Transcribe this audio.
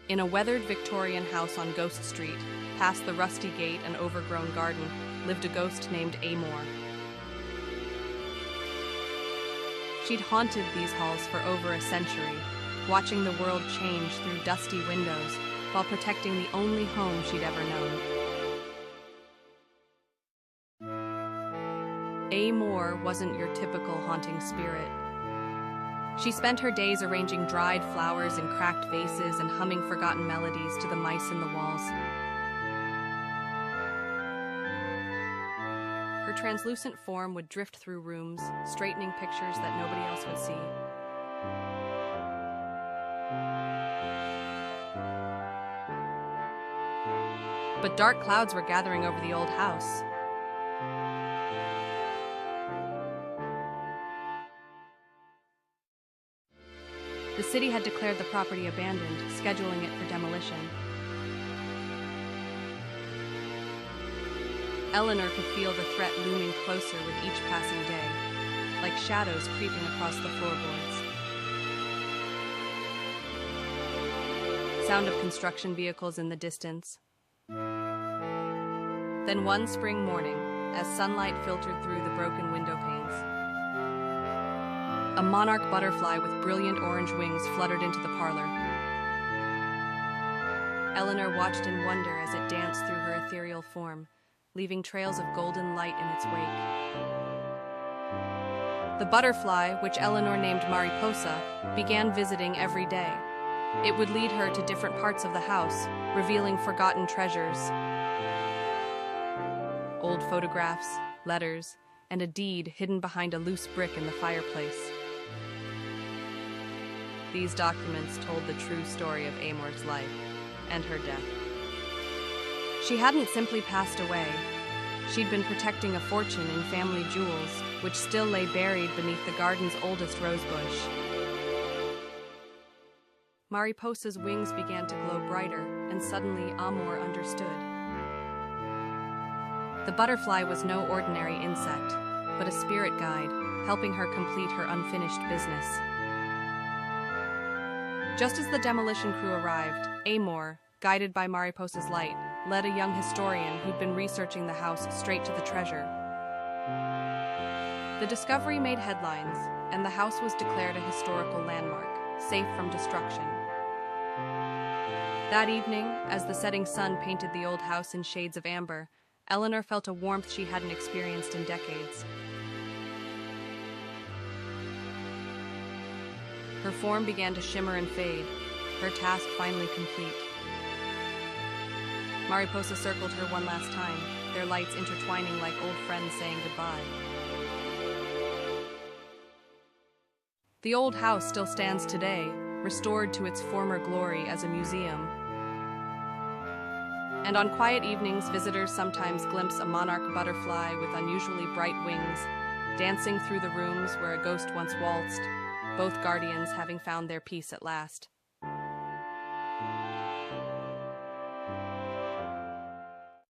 In a weathered Victorian house on Ghost Street, past the rusty gate and overgrown garden, lived a ghost named Amor. She'd haunted these halls for over a century, watching the world change through dusty windows while protecting the only home she'd ever known. Amor wasn't your typical haunting spirit. She spent her days arranging dried flowers in cracked vases and humming forgotten melodies to the mice in the walls. Her translucent form would drift through rooms, straightening pictures that nobody else would see. But dark clouds were gathering over the old house. The city had declared the property abandoned, scheduling it for demolition. Eleanor could feel the threat looming closer with each passing day, like shadows creeping across the floorboards. Sound of construction vehicles in the distance. Then one spring morning, as sunlight filtered through the broken window panes, a monarch butterfly with brilliant orange wings fluttered into the parlor. Eleanor watched in wonder as it danced through her ethereal form, leaving trails of golden light in its wake. The butterfly, which Eleanor named Mariposa, began visiting every day. It would lead her to different parts of the house, revealing forgotten treasures. Old photographs, letters, and a deed hidden behind a loose brick in the fireplace. These documents told the true story of Amor's life and her death. She hadn't simply passed away. She'd been protecting a fortune in family jewels, which still lay buried beneath the garden's oldest rosebush. Mariposa's wings began to glow brighter, and suddenly Amor understood. The butterfly was no ordinary insect, but a spirit guide, helping her complete her unfinished business. Just as the demolition crew arrived, Amor, guided by Mariposa's light, led a young historian who'd been researching the house straight to the treasure. The discovery made headlines, and the house was declared a historical landmark, safe from destruction. That evening, as the setting sun painted the old house in shades of amber, Eleanor felt a warmth she hadn't experienced in decades. Her form began to shimmer and fade, her task finally complete. Mariposa circled her one last time, their lights intertwining like old friends saying goodbye. The old house still stands today, restored to its former glory as a museum. And on quiet evenings, visitors sometimes glimpse a monarch butterfly with unusually bright wings, dancing through the rooms where a ghost once waltzed, both guardians having found their peace at last.